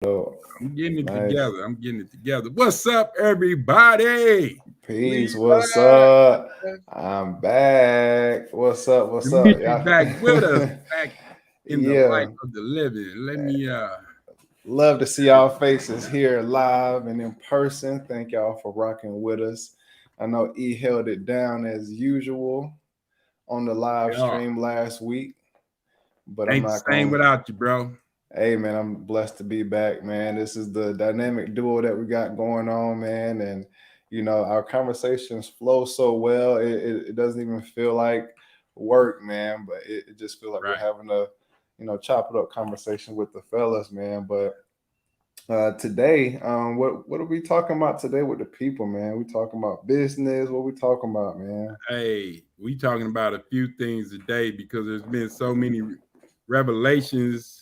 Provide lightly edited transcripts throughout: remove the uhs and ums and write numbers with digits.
Oh, I'm getting it nice. together. I'm getting it together. What's up, everybody? Peace. What's Levi. up? I'm back. What's up? What's And up? Mitch is Yeah. back with us, back in the Yeah. life of the living. Let me Love to see y'all faces here live and in person. Thank y'all for rocking with us. I know E held it down as usual on the live yeah. stream last week, but I'm Ain't not the same gonna. without you, bro. Hey man, I'm blessed to be back, man. This is the dynamic duo that we got going on, man. And our conversations flow so well. It doesn't even feel like work, man, but it just feels like we're Right. having a, chop it up conversation with the fellas, man. But today, what are we talking about today with the people, man? We talking about business. What we talking about, man? Hey, we talking about a few things today because there's been so many revelations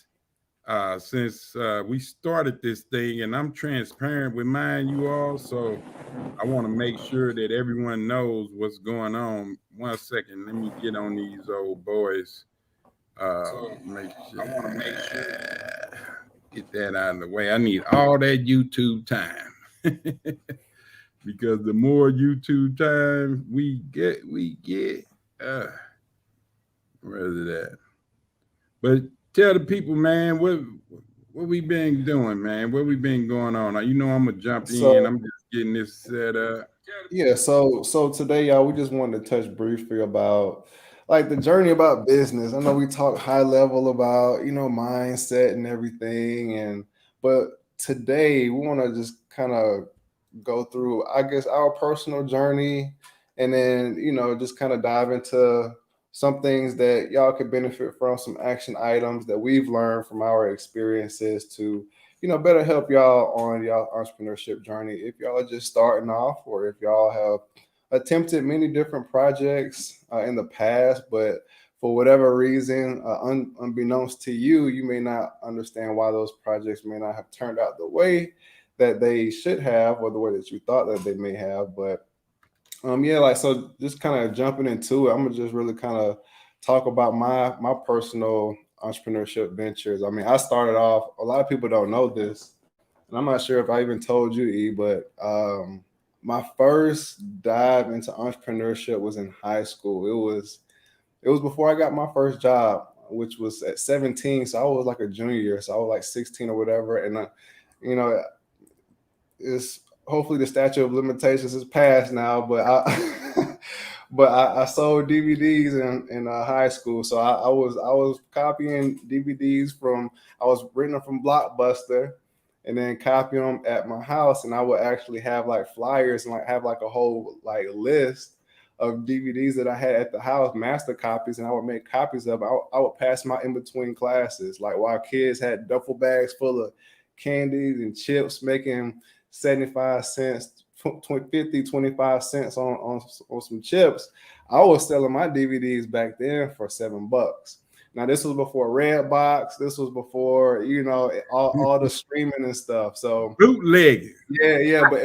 since we started this thing, and I'm transparent with mine, you all. So I want to make sure that everyone knows what's going on. 1 second, let me get on these old boys. Make sure get that out of the way. I need all that YouTube time because the more YouTube time we get. Uh, where is it at? But tell the people, man, what we been doing, man. What we been going on. Now, I'm gonna jump in. So I'm just getting this set up. yeah, so today, y'all, we just wanted to touch briefly about like the journey about business. I know we talk high level about mindset and everything, and but today we want to just kind of go through, I guess, our personal journey, and then just kind of dive into some things that y'all could benefit from, some action items that we've learned from our experiences to better help y'all on y'all entrepreneurship journey. If y'all are just starting off, or if y'all have attempted many different projects in the past, but for whatever reason, unbeknownst to you, you may not understand why those projects may not have turned out the way that they should have, or the way that you thought that they may have. But yeah, like, so just kind of jumping into it, I'm gonna just really kind of talk about my personal entrepreneurship ventures. I mean, I started off, a lot of people don't know this, and I'm not sure if I even told you, E, but my first dive into entrepreneurship was in high school. It was before I got my first job, which was at 17. So I was like a junior, so I was like 16 or whatever. And you know, it's hopefully the statute of limitations is passed now, but I but I sold DVDs in high school. So I was copying DVDs from, I was renting them from Blockbuster, and then copying them at my house. And I would actually have like flyers and like have like a whole like list of DVDs that I had at the house, master copies, and I would make copies of. I would pass my in between classes, like while kids had duffel bags full of candies and chips, making 75 cents, 50, 25 cents on some chips. I was selling my DVDs back then for $7. Now this was before Redbox. This was before all the streaming and stuff. So Bootlegging. yeah, but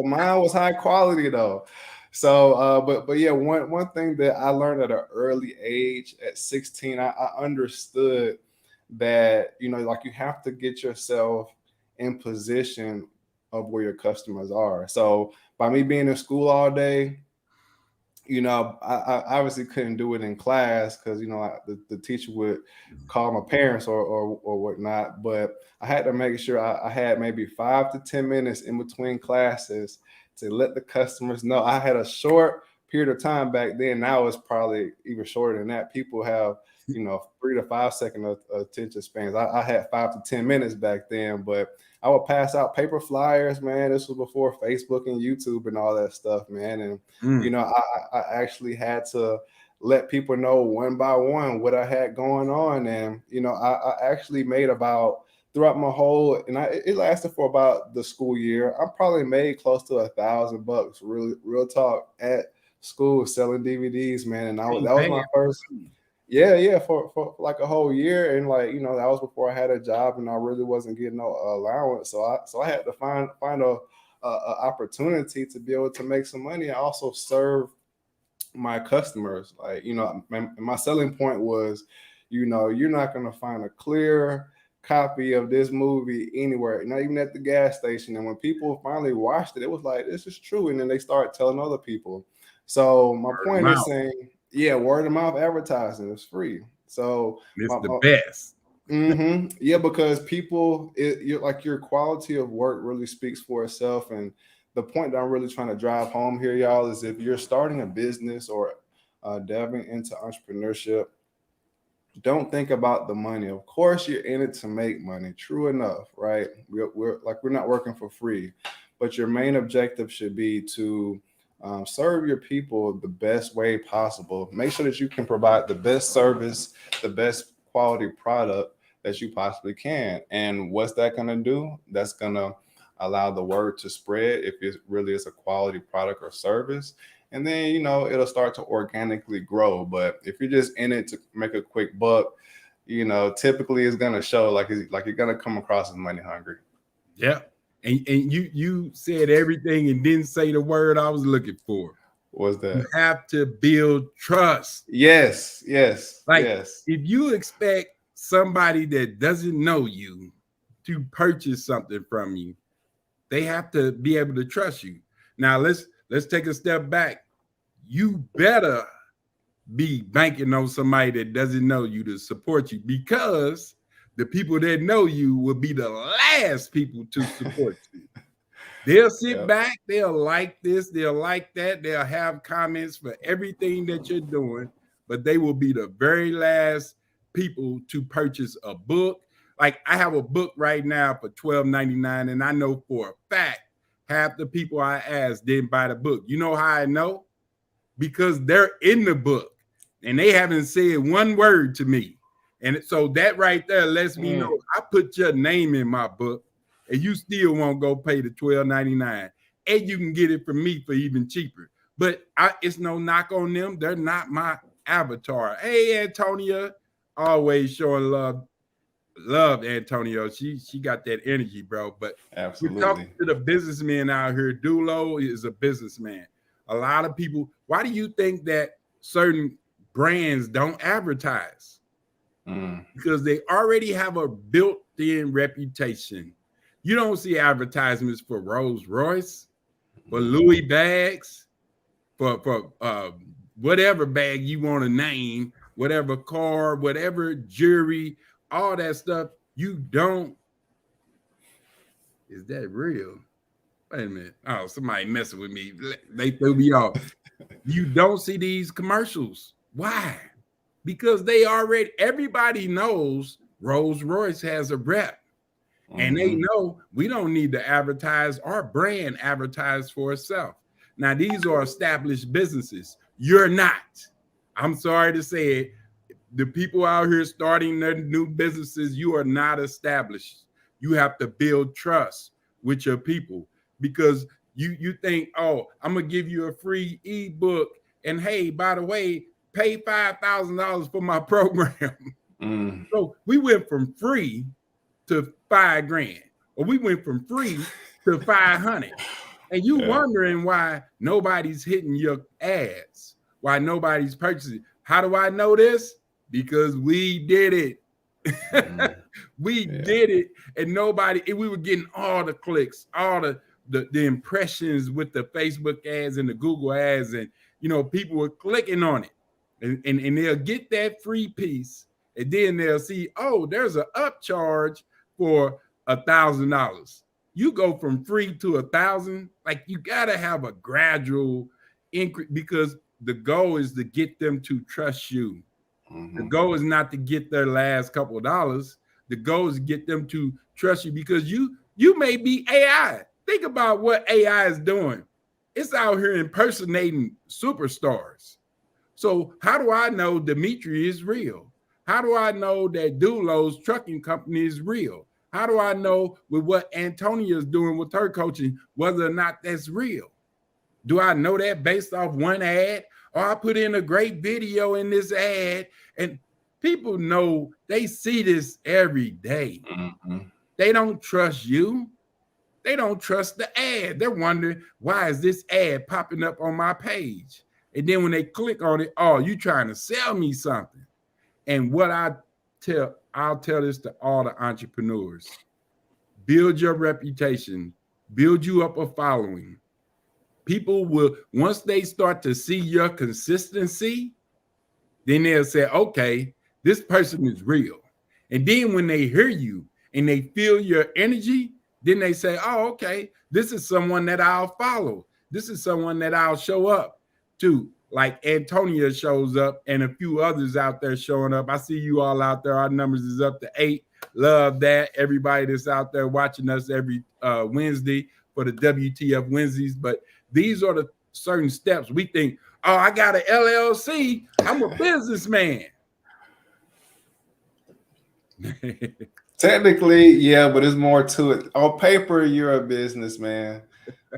mine was high quality though. So but yeah, one thing that I learned at an early age at 16, I understood that like you have to get yourself in position of where your customers are. So by me being in school all day, I obviously couldn't do it in class because the teacher would call my parents or whatnot. But I had to make sure I had maybe 5 to 10 minutes in between classes to let the customers know. I had a short period of time back then. Now it's probably even shorter than that. People have 3 to 5 second attention spans. I had 5 to 10 minutes back then, but I would pass out paper flyers, man. This was before Facebook and YouTube and all that stuff, man. And Mm. I actually had to let people know one by one what I had going on. And I actually made about, throughout my whole, and it lasted for about the school year, I probably made close to $1,000, really real talk, at school selling DVDs, man. And Ain't that was bad. my first. Yeah, for like a whole year. And like that was before I had a job, and I really wasn't getting no allowance. So I had to find a opportunity to be able to make some money and also serve my customers. Like my selling point was, you're not going to find a clear copy of this movie anywhere, not even at the gas station. And when people finally watched it, it was like, this is true. And then they start telling other people. So my Word of point is mouth. saying, yeah, word of mouth advertising is free. So It's the best. yeah, because people, you're like your quality of work really speaks for itself. And the point that I'm really trying to drive home here, y'all, is if you're starting a business or delving into entrepreneurship, don't think about the money. Of course, you're in it to make money. True enough, right? We're not working for free, but your main objective should be to serve your people the best way possible. Make sure that you can provide the best service, the best quality product that you possibly can. And what's that going to do? That's going to allow the word to spread if it really is a quality product or service, and then it'll start to organically grow. But if you're just in it to make a quick buck, typically it's gonna show like you're gonna come across as money hungry. Yeah. And you said everything and didn't say the word I was looking for. What's You that? have to build trust. Yes, yes, Like yes. if you expect somebody that doesn't know you to purchase something from you, they have to be able to trust you. Now let's take a step back. You better be banking on somebody that doesn't know you to support you, because the people that know you will be the last people to support you. They'll sit Yep. back, they'll like this, they'll like that, they'll have comments for everything that you're doing, but they will be the very last people to purchase a book. Like I have a book right now for $12.99, and I know for a fact half the people I asked didn't buy the book. You know how I know? Because they're in the book and they haven't said one word to me. And so that right there lets me know I put your name in my book and you still won't go pay the $12.99. And you can get it from me for even cheaper. But it's no knock on them. They're not my avatar. Hey, Antonia, always showing love. Love Antonio. She got that energy, bro. But we're talking Absolutely. to the businessmen out here. Dulo is a businessman. A lot of people, why do you think that certain brands don't advertise? Because they already have a built-in reputation. You don't see advertisements for Rolls Royce, for Louis bags, for whatever bag you want to name, whatever car, whatever jewelry, all that stuff. You don't. Is that real? Wait a minute. Oh, somebody messing with me. They threw me off. You don't see these commercials. Why? Because everybody knows Rolls Royce has a rep. And they know we don't need to advertise. Our brand advertise for itself. Now, these are established businesses. You're not. I'm sorry to say it. The people out here starting their new businesses, you are not established. You have to build trust with your people, because you think, oh, I'm gonna give you a free ebook, and hey, by the way, pay $5,000 for my program. So we went from free to $5,000, or we went from free to 500, and you wondering why nobody's hitting your ads, why nobody's purchasing. How do I know this? Because we did it. We did it, and we were getting all the clicks, all the impressions with the Facebook ads and the Google ads, and people were clicking on it, and they'll get that free piece, and then they'll see, oh, there's an upcharge for $1,000. You go from free to 1,000, like you gotta have a gradual increase, because the goal is to get them to trust you. The goal is not to get their last couple of dollars. The goal is to get them to trust you, because you may be AI. Think about what AI is doing. It's out here impersonating superstars. So how do I know Dimitri is real? How do I know that Dulo's trucking company is real? How do I know with what Antonia is doing with her coaching whether or not that's real? Do I know that based off one ad? Or I put in a great video in this ad, and people know, they see this every day. They don't trust you. They don't trust the ad. They're wondering, why is this ad popping up on my page? And then when they click on it, oh, you trying to sell me something. And what I I'll tell this to all the entrepreneurs. Build your reputation, build you up a following. People will, once they start to see your consistency, then they'll say, okay, this person is real. And then when they hear you and they feel your energy, then they say, oh, okay, this is someone that I'll follow. This is someone that I'll show up to. Like Antonia shows up and a few others out there showing up. I see you all out there. Our numbers is up to 8. Love that. Everybody that's out there watching us every Wednesday for the WTF Wednesdays. But these are the certain steps we think, oh, I got an LLC. I'm a businessman. Technically, yeah, but there's more to it. On paper, you're a businessman,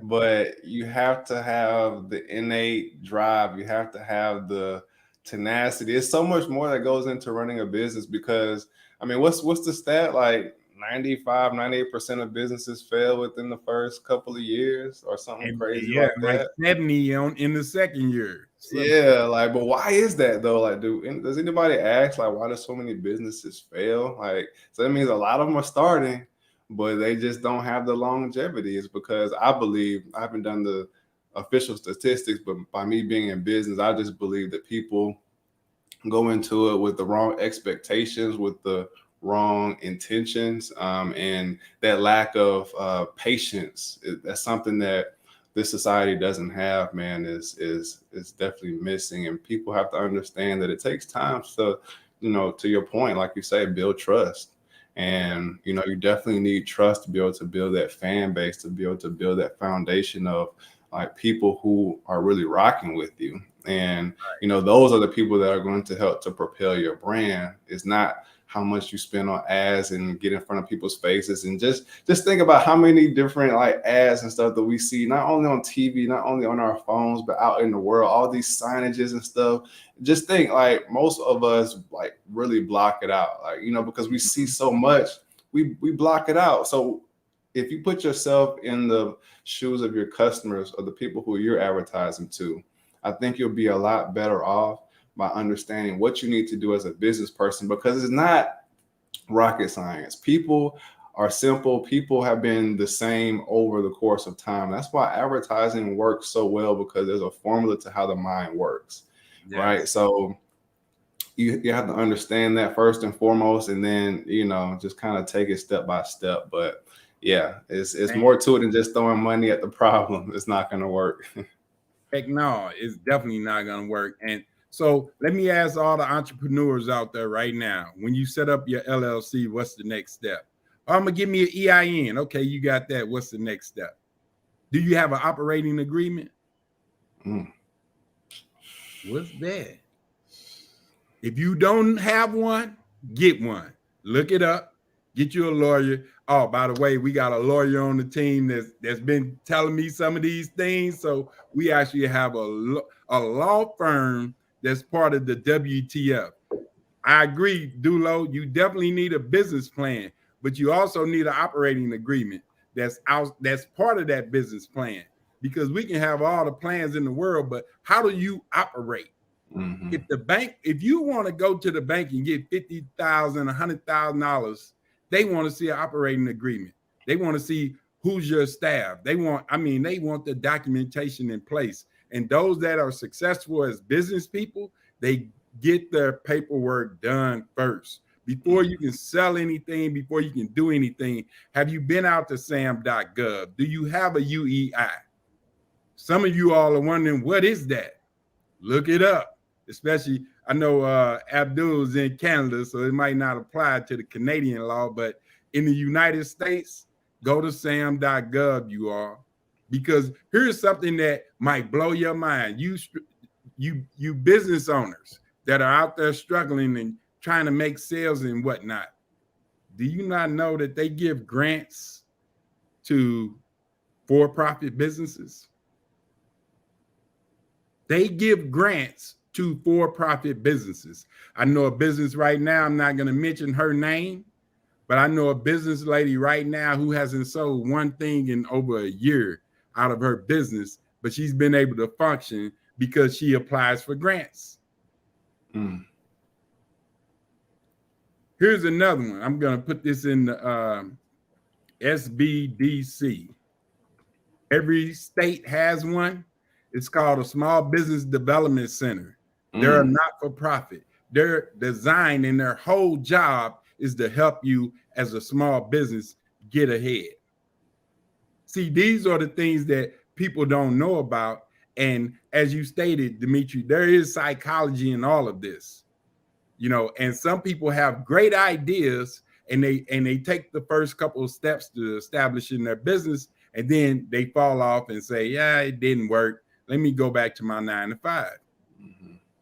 but you have to have the innate drive. You have to have the tenacity. It's so much more that goes into running a business because, I mean, what's the stat? Like 95, 98% of businesses fail within the first couple of years or something And crazy yeah, like like that. 70 in the second year. Yeah, like, but why is that though? Like, does anybody ask like why do so many businesses fail? Like, so that means a lot of them are starting, but they just don't have the longevity. It's because I believe I haven't done the official statistics, but by me being in business, I just believe that people go into it with the wrong expectations, with the wrong intentions, and that lack of patience. That's something that this society doesn't have. Man, is definitely missing, and people have to understand that it takes time to, to your point, like you say, build trust. And you definitely need trust to be able to build that fan base, to be able to build that foundation of like people who are really rocking with you. And those are the people that are going to help to propel your brand. It's not how much you spend on ads and get in front of people's faces. And just think about how many different like ads and stuff that we see, not only on TV, not only on our phones, but out in the world, all these signages and stuff. Just think like most of us like really block it out, like, because we see so much, we block it out. So if you put yourself in the shoes of your customers or the people who you're advertising to, I think you'll be a lot better off by understanding what you need to do as a business person, because it's not rocket science. People are simple. People have been the same over the course of time. That's why advertising works so well, because there's a formula to how the mind works, Yes. right? So you have to understand that first and foremost, and then just kind of take it step by step. But yeah, it's more to it than just throwing money at the problem. It's not going to work. Heck no, it's definitely not going to work. And so let me ask all the entrepreneurs out there right now, when you set up your LLC, what's the next step? Oh, I'm going to give me an EIN. Okay, you got that. What's the next step? Do you have an operating agreement? What's that? If you don't have one, get one. Look it up. Get you a lawyer. Oh, by the way, we got a lawyer on the team that's been telling me some of these things. So we actually have a law firm that's part of the WTF. I agree, Dulo. You definitely need a business plan, but you also need an operating agreement that's part of that business plan. Because we can have all the plans in the world, but how do you operate? Mm-hmm. If you want to go to the bank and get $50,000, $100,000, they want to see an operating agreement. They want to see who's your staff. They want the documentation in place. And those that are successful as business people, they get their paperwork done first. Before you can sell anything, before you can do anything, have you been out to sam.gov? Do you have a UEI? Some of you all are wondering, what is that? Look it up. Especially, I know Abdul's in Canada, so it might not apply to the Canadian law, but in the United States, go to sam.gov, you all, because here's something that might blow your mind. You business owners that are out there struggling and trying to make sales and whatnot. Do you not know that they give grants to for-profit businesses? They give grants to for-profit businesses. I know a business right now, I'm not going to mention her name, but I know a business lady right now who hasn't sold one thing in over a year out of her business, but she's been able to function because she applies for grants. Here's another one. I'm going to put this in the SBDC. Every state has one. It's called a Small Business Development Center. They're a not for profit. They're designed, and their whole job is to help you as a small business get ahead. See, these are the things that people don't know about. And as you stated, Dimitri, there is psychology in all of this, and some people have great ideas, and they take the first couple of steps to establishing their business, and then they fall off and say, yeah, it didn't work. Let me go back to my 9 to 5.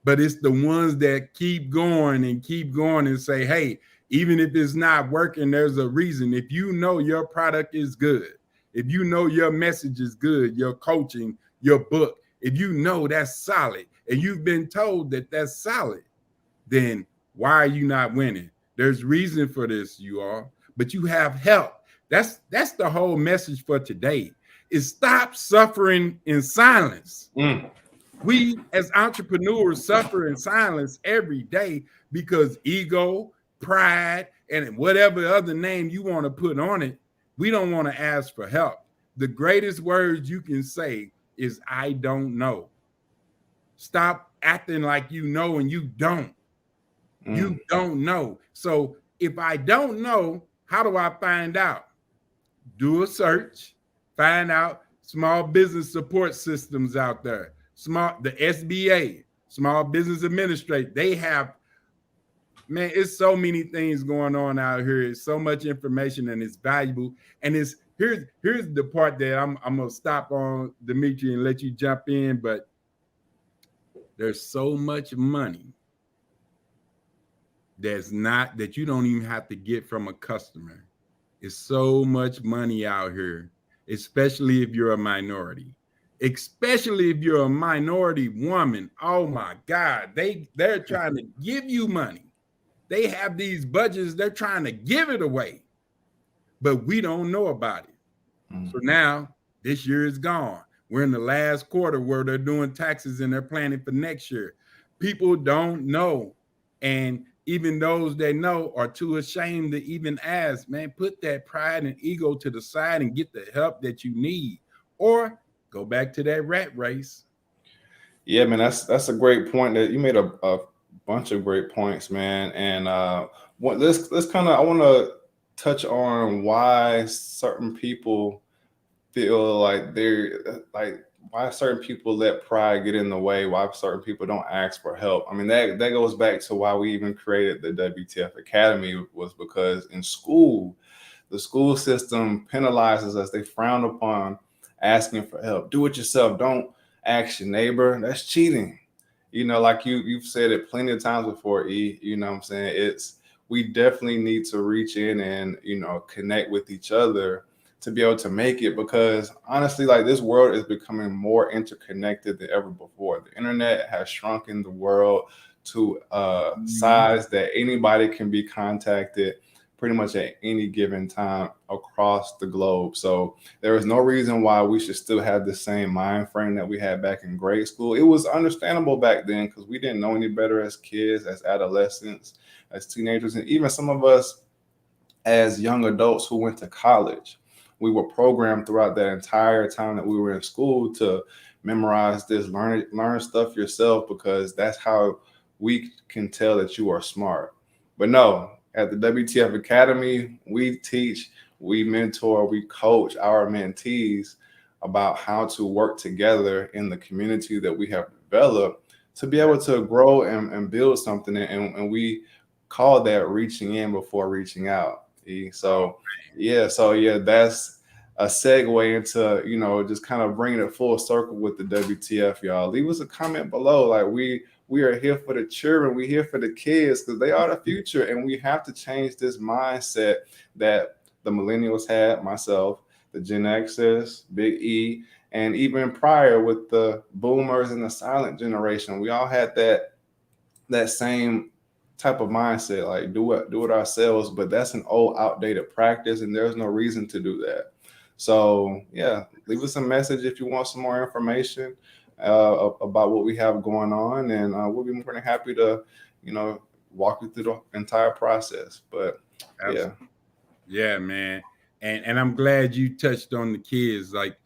But it's the ones that keep going and say, hey, even if it's not working, there's a reason. If you know your product is good, if you know your message is good, your coaching, your book, if you know that's solid, and you've been told that that's solid, then why are you not winning? There's reason for this, you are, but you have help. That's the whole message for today, is stop suffering in silence. We as entrepreneurs suffer in silence every day because ego, pride, and whatever other name you want to put on it, we don't want to ask for help. The greatest words you can say is, I don't know. Stop acting like you know and you don't. You don't know. So if I don't know, how do I find out? Do a search, find out small business support systems out there. The SBA, Small Business Administrator, they have, man, it's so many things going on out here. It's so much information, and it's valuable. And here's the part that I'm gonna stop on, Dimitri, and let you jump in. But there's so much money that you don't even have to get from a customer. It's so much money out here, especially if you're a minority. Especially if you're a minority woman. Oh my God, they're trying to give you money. They have these budgets, they're trying to give it away, but we don't know about it. So now this year is gone. We're in the last quarter where they're doing taxes and they're planning for next year. People don't know. And even those that know are too ashamed to even ask. Man, put that pride and ego to the side and get the help that you need, or go back to that rat race. Yeah, man, that's a great point. That you made a bunch of great points, man. And let's kind of, I want to touch on why certain people feel like they're like, why certain people let pride get in the way, why certain people don't ask for help. I mean, that goes back to why we even created the WTF Academy, was because in school, the school system penalizes us. They frown upon asking for help. Do it yourself. Don't ask your neighbor. That's cheating. Like you've said it plenty of times before, E. You know what I'm saying? We definitely need to reach in and, connect with each other to be able to make it, because honestly, like, this world is becoming more interconnected than ever before. The internet has shrunken the world to a size that anybody can be contacted pretty much at any given time across the globe. So there is no reason why we should still have the same mind frame that we had back in grade school. It was understandable back then because we didn't know any better as kids, as adolescents, as teenagers, and even some of us as young adults who went to college. We were programmed throughout that entire time that we were in school to memorize this, learn stuff yourself, because that's how we can tell that you are smart. But no, at the WTF Academy, we teach, we mentor, we coach our mentees about how to work together in the community that we have developed to be able to grow and build something. And we call that reaching in before reaching out. So yeah, that's a segue into, just kind of bringing it full circle with the WTF, y'all. Leave us a comment below. Like, we are here for the children. We're here for the kids because they are the future. And we have to change this mindset that the millennials had, myself, the Gen Xers, Big E, and even prior with the boomers and the silent generation. We all had that same type of mindset, like do it ourselves. But that's an old, outdated practice, and there's no reason to do that. So yeah, leave us a message if you want some more information about what we have going on, and we'll be more than happy to, walk you through the entire process. But yeah. Absolutely. Yeah, man. And I'm glad you touched on the kids. Like,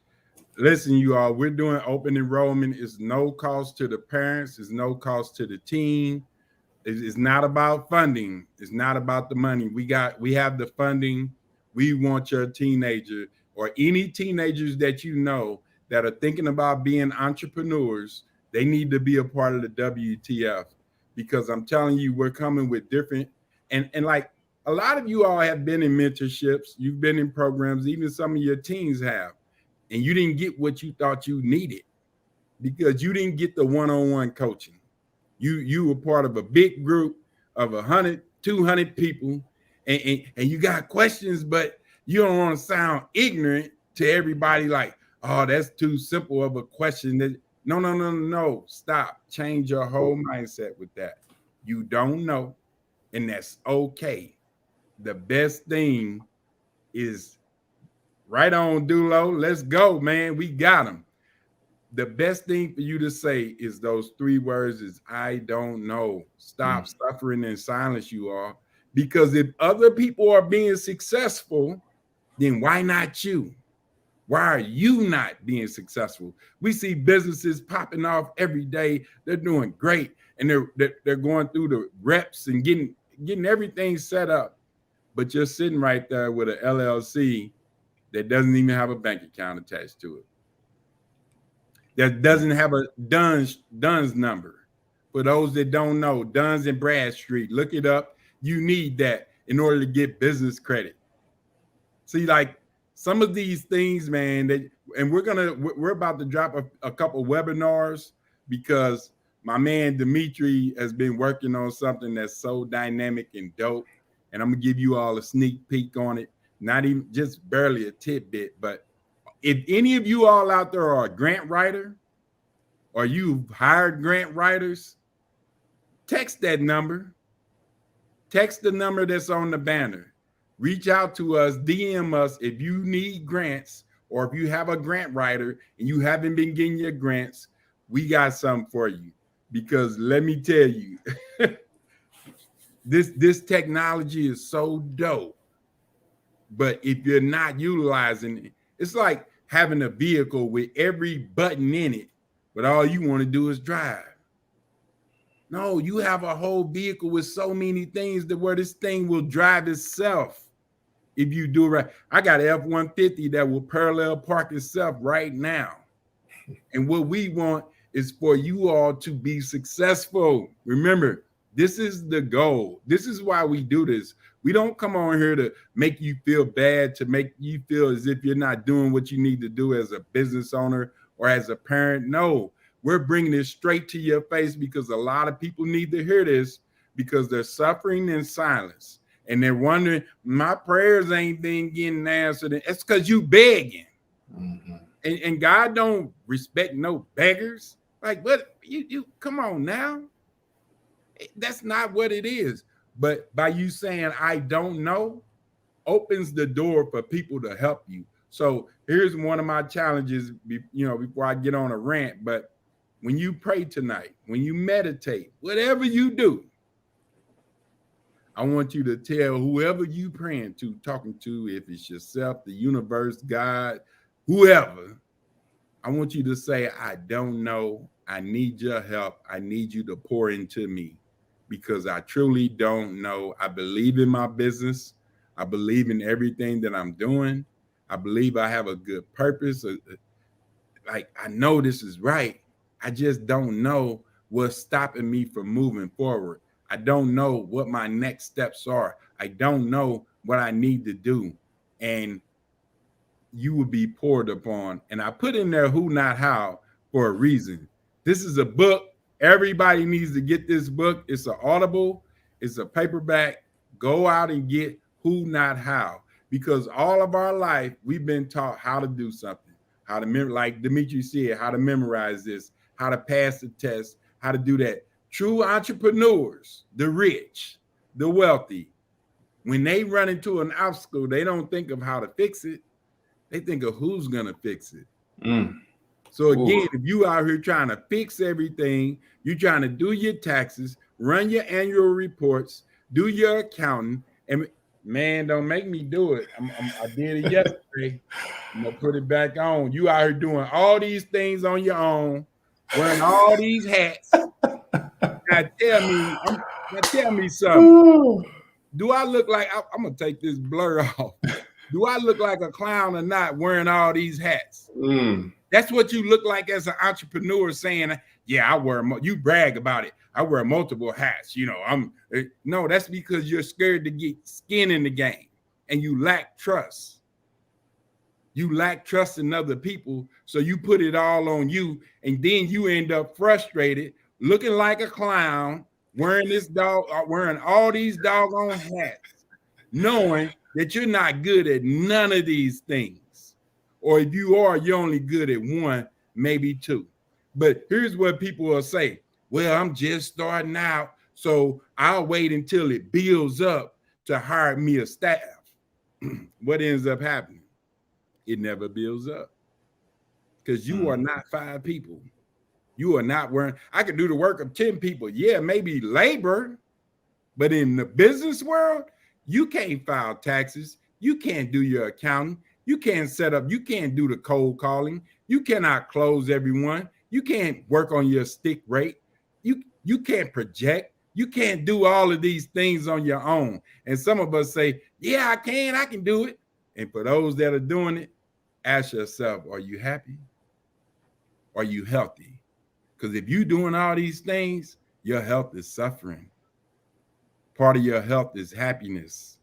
listen, you all, we're doing open enrollment. It's no cost to the parents, it's no cost to the team. It's not about funding. It's not about the money. We have the funding. We want your teenager or any teenagers that you know that are thinking about being entrepreneurs. They need to be a part of the WTF because I'm telling you, we're coming with different and like a lot of you all have been in mentorships. You've been in programs. Even some of your teens have, and you didn't get what you thought you needed because you didn't get the one-on-one coaching. You were part of a big group of 100, 200 people, and you got questions, but you don't want to sound ignorant to everybody. Like, oh, that's too simple of a question. That no. Stop. Change your whole mindset with that. You don't know, and that's okay. The best thing is right on, Dulo. Let's go, man. We got them. The best thing for you to say is those three words is I don't know. Stop suffering in silence, you are. Because if other people are being successful, then why not you? Why are you not being successful? We see businesses popping off every day. They're doing great, and they're going through the reps and getting everything set up. But you're sitting right there with an LLC that doesn't even have a bank account attached to it, that doesn't have a Dunn's number. For those that don't know, Dunn's and Bradstreet, look it up. You need that in order to get business credit. See, like some of these things, man, and we're about to drop a couple webinars because my man Dimitri has been working on something that's so dynamic and dope. And I'm gonna give you all a sneak peek on it. Not even just barely a tidbit, but if any of you all out there are a grant writer or you've hired grant writers, text that number. Text the number that's on the banner. Reach out to us, DM us if you need grants or if you have a grant writer and you haven't been getting your grants, we got something for you. Because let me tell you, this technology is so dope. But if you're not utilizing it, it's like having a vehicle with every button in it, but all you want to do is drive. No, you have a whole vehicle with so many things that where this thing will drive itself if you do it right. I got an F-150 that will parallel park itself right now. And what we want is for you all to be successful. Remember, this is the goal. This is why we do this. We don't come on here to make you feel bad, to make you feel as if you're not doing what you need to do as a business owner or as a parent. No, we're bringing it straight to your face because a lot of people need to hear this because they're suffering in silence. And they're wondering, my prayers ain't been getting answered. It's because you begging. Mm-hmm. And God don't respect no beggars. Like, what you come on now. That's not what it is. But by you saying I don't know opens the door for people to help you. So here's one of my challenges, before I get on a rant. But when you pray tonight, when you meditate, whatever you do, I want you to tell whoever you praying to, talking to, if it's yourself, the universe, God, whoever, I want you to say, I don't know. I need your help. I need you to pour into me because I truly don't know. I believe in my business. I believe in everything that I'm doing. I believe I have a good purpose. Like, I know this is right. I just don't know what's stopping me from moving forward. I don't know what my next steps are. I don't know what I need to do. And you will be poured upon. And I put in there who, not how for a reason. This is a book. Everybody needs to get this book. It's an Audible. It's a paperback. Go out and get who, not how. Because all of our life, we've been taught how to do something. How to like Dimitri said, how to memorize this, how to pass the test, how to do that. True entrepreneurs, the rich, the wealthy, when they run into an obstacle, they don't think of how to fix it. They think of who's going to fix it. So again, if you out here trying to fix everything, you're trying to do your taxes, run your annual reports, do your accounting, and man, don't make me do it. I did it yesterday. I'm gonna put it back on. You out here doing all these things on your own, wearing all these hats. Now tell me something. Ooh. Do I look like I'm gonna take this blur off? Do I look like a clown or not wearing all these hats? Mm. That's what you look like as an entrepreneur saying, yeah, you brag about it. I wear multiple hats. No, that's because you're scared to get skin in the game and you lack trust. You lack trust in other people. So you put it all on you. And then you end up frustrated, looking like a clown, wearing all these doggone hats, knowing that you're not good at none of these things. Or if you are, you're only good at one, maybe two. But here's what people will say. Well, I'm just starting out, so I'll wait until it builds up to hire me a staff. What ends up happening? It never builds up because you are not 5 people. You are not wearing, I could do the work of 10 people. Yeah, maybe labor, but in the business world, you can't file taxes. You can't do your accounting. You can't you can't do the cold calling. You cannot close everyone. You can't work on your stick rate. You can't project. You can't do all of these things on your own. And some of us say, yeah, I can do it. And for those that are doing it, ask yourself, are you happy? Are you healthy? Because if you're doing all these things, your health is suffering. Part of your health is happiness.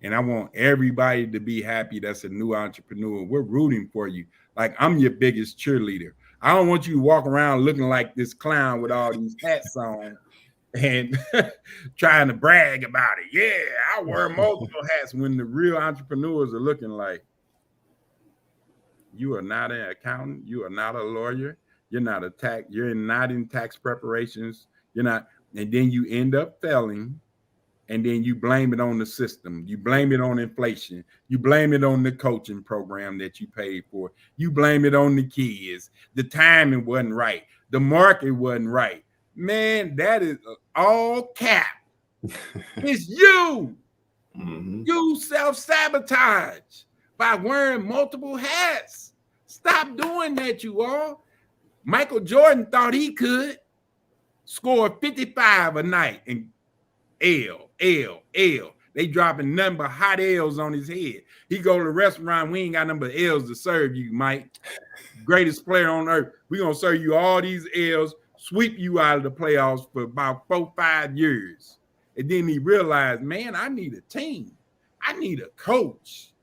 And I want everybody to be happy that's a new entrepreneur. We're rooting for you. Like, I'm your biggest cheerleader. I don't want you to walk around looking like this clown with all these hats on and trying to brag about it. Yeah, I wear multiple hats, when the real entrepreneurs are looking like, you are not an accountant. You are not a lawyer. You're not in tax preparations. You're not. And then you end up failing. And then you blame it on the system. You blame it on inflation. You blame it on the coaching program that you paid for. You blame it on the kids. The timing wasn't right. The market wasn't right. Man, that is all cap. It's you. Mm-hmm. You self-sabotage by wearing multiple hats. Stop doing that, you all. Michael Jordan thought he could score 55 a night and L. They dropping nothing but hot L's on his head. He go to the restaurant, we ain't got nothing but L's to serve you, Mike. Greatest player on earth. We gonna serve you all these L's, sweep you out of the playoffs for about 4-5 years. And then he realized, man, I need a team. I need a coach.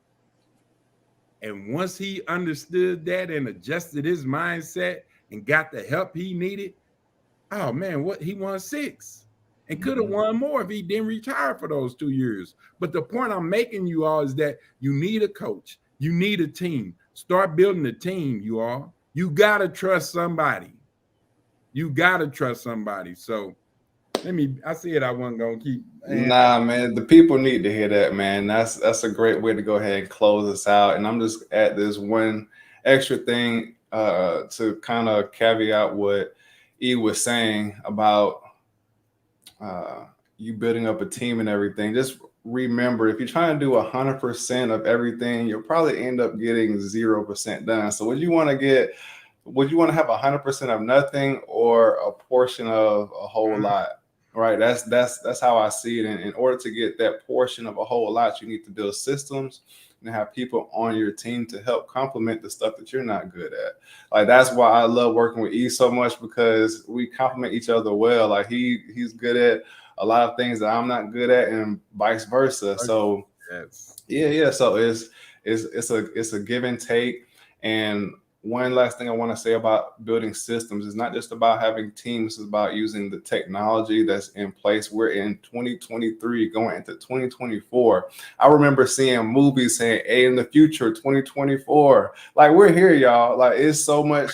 And once he understood that and adjusted his mindset and got the help he needed, oh man, he won 6 and could have won more if he didn't retire for those 2 years. But the point I'm making, you all, is that you need a coach. You need a team. Start building a team, you all. You got to trust somebody. So I said I wasn't going to keep. Nah, man, the people need to hear that, man. That's a great way to go ahead and close us out. And I'm just at this one extra thing to kind of caveat what E was saying about you building up a team and everything. Just remember, if you're trying to do 100% of everything, you'll probably end up getting 0% done. So would you want to have 100% of nothing or a portion of a whole lot? Right. That's how I see it. And in order to get that portion of a whole lot, you need to build systems and have people on your team to help complement the stuff that you're not good at. Like, that's why I love working with E so much, because we complement each other well. Like, he's good at a lot of things that I'm not good at, and vice versa. So yeah. So it's a give and take. And one last thing I want to say about building systems is not just about having teams, it's about using the technology that's in place. We're in 2023 going into 2024. I remember seeing movies saying, hey, in the future, 2024. Like, we're here, y'all. Like, it's so much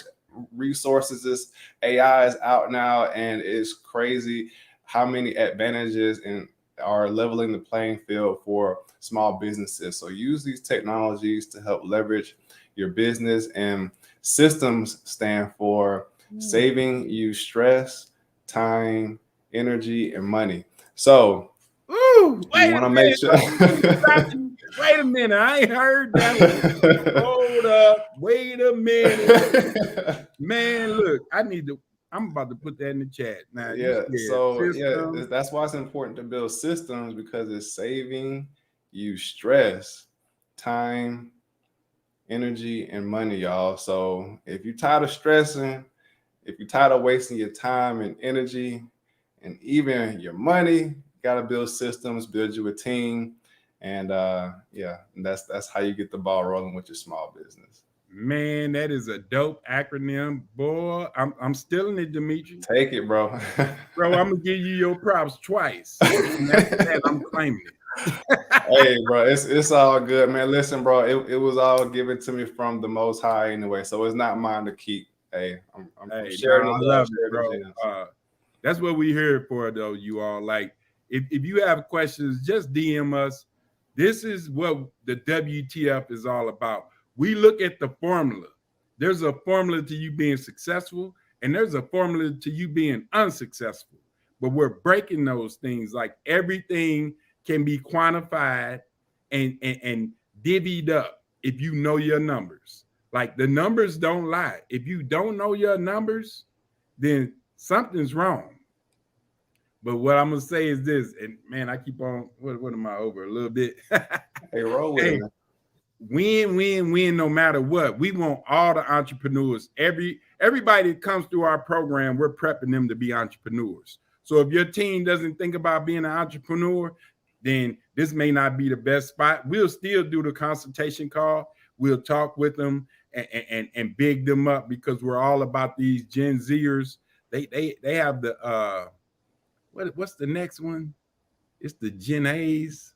resources. This AI is out now, and it's crazy how many advantages and are leveling the playing field for small businesses. So use these technologies to help leverage your business. And systems stand for saving you stress, time, energy, and money. So Ooh, you wait a want to make minute. sure. Stop you. Wait a minute. I ain't heard that one. Hold up. Wait a minute. Man, look, I'm about to put that in the chat. Now, you Yeah, said so yeah, system. that's why it's important to build systems, because it's saving you stress, time, energy, and money, y'all. So if you're tired of stressing, if you're tired of wasting your time and energy and even your money, you gotta build systems, build you a team. And yeah, and that's how you get the ball rolling with your small business. Man, that is a dope acronym. Boy, I'm stealing it, Dimitri. Take it, bro. Bro, I'm gonna give you your props twice. And after that, I'm claiming it. Hey, bro, it's all good, man. Listen, bro, it was all given to me from the Most High anyway, so it's not mine to keep. Hey, I'm Hey, no, sharing the I love, love it, sharing bro. the gems. That's what we're here for, though, you all. Like, if you have questions, just DM us. This is what the WTF is all about. We look at the formula. There's a formula to you being successful, and there's a formula to you being unsuccessful. But we're breaking those things. Like, everything can be quantified and divvied up if you know your numbers. Like, the numbers don't lie. If you don't know your numbers, then something's wrong. But what I'm gonna say is this, and man, I keep on. What am I over a little bit? Hey, roll with it, Hey, man. win, win, win, no matter what. We want all the entrepreneurs. Everybody that comes through our program, we're prepping them to be entrepreneurs. So if your team doesn't think about being an entrepreneur, then this may not be the best spot. We'll still do the consultation call. We'll talk with them and big them up, because we're all about these Gen Zers. They have the what's the next one? It's the Gen A's.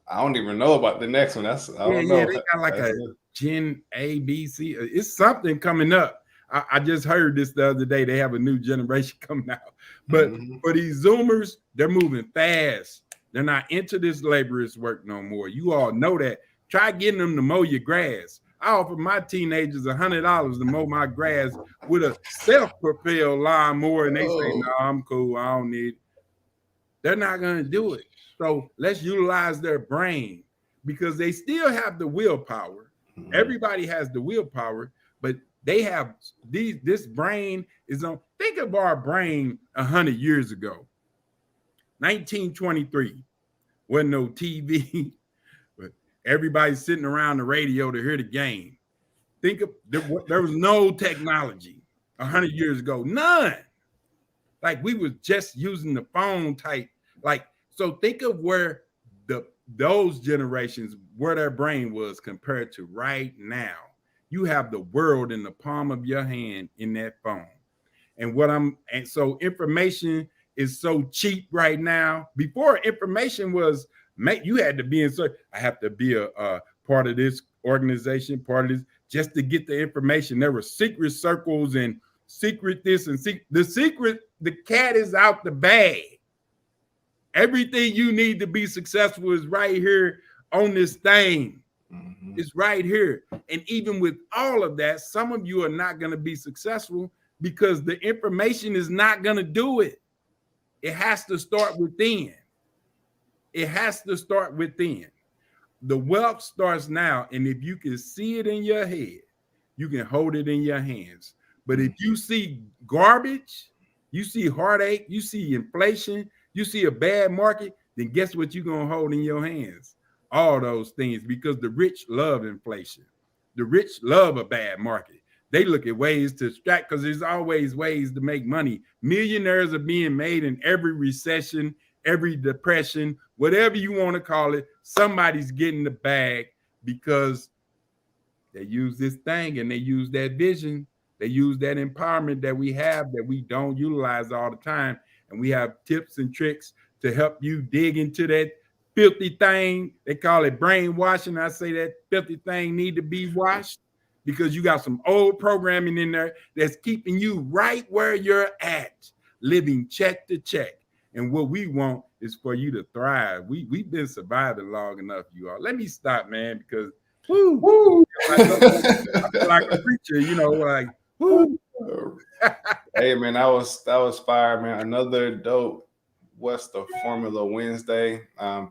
I don't even know about the next one. I don't Yeah, know. they got like That's a new. Gen A, B, C. It's something coming up. I just heard this the other day. They have a new generation coming out. But Mhm. for these Zoomers, they're moving fast. They're not into this laborious work no more. You all know that. Try getting them to mow your grass. I offer my teenagers $100 to mow my grass with a self-propelled lawnmower, and they say, "No, Oh. I'm cool. I don't need it." They're not going to do it. So let's utilize their brain, because they still have the willpower. Mhm. Everybody has the willpower, but they have this brain is on. Think of our brain 100 years ago, 1923. Wasn't no TV, but everybody's sitting around the radio to hear the game. Think of there was no technology 100 years ago, none. Like, we was just using the phone type. Like, so think of where the those generations, where their brain was compared to right now. You have the world in the palm of your hand in that phone. And so information is so cheap right now. Before, information was, you had to be in search. I have to be a part of this organization, part of this, just to get the information. There were secret circles and secret this and the secret. The cat is out the bag. Everything you need to be successful is right here on this thing. Mhm. It's right here. And even with all of that, some of you are not going to be successful because the information is not going to do it. It has to start within. It has to start within. The wealth starts now. And if you can see it in your head, you can hold it in your hands. But if you see garbage, you see heartache, you see inflation, you see a bad market, then guess what you're going to hold in your hands? All those things, because the rich love inflation. The rich love a bad market. They look at ways to extract, because there's always ways to make money. Millionaires are being made in every recession, every depression, whatever you want to call it. Somebody's getting the bag because they use this thing and they use that vision. They use that empowerment that we have that we don't utilize all the time. And we have tips and tricks to help you dig into that filthy thing. They call it brainwashing. I say that filthy thing need to be washed, because you got some old programming in there that's keeping you right where you're at, living check to check. And what we want is for you to thrive. We've been surviving long enough, you all. Let me stop, man, because whoo, Woo. I feel like a preacher, like, whoo. Hey man, that was fire, man. Another dope What's the Formula Wednesday.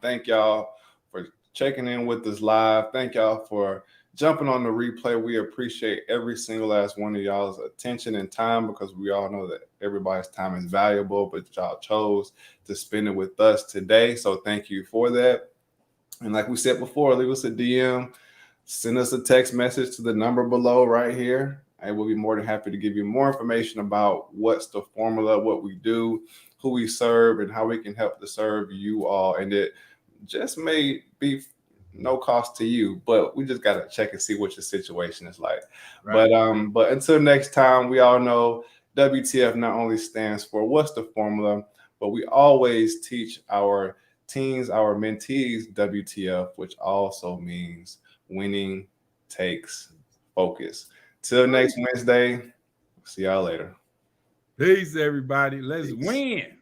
Thank y'all for checking in with us live. Thank y'all for jumping on the replay. We appreciate every single last one of y'all's attention and time because we all know that everybody's time is valuable, but y'all chose to spend it with us today. So thank you for that. And like we said before, leave us a DM, send us a text message to the number below right here. And we'll be more than happy to give you more information about what's the formula, what we do, who we serve, and how we can help to serve you all. And it just may be no cost to you, but we just gotta check and see what your situation is like. Right. But until next time, we all know WTF not only stands for what's the formula, but we always teach our teens, our mentees, WTF, which also means winning takes focus. Till next Wednesday, see y'all later. Peace, everybody. Let's Peace. win.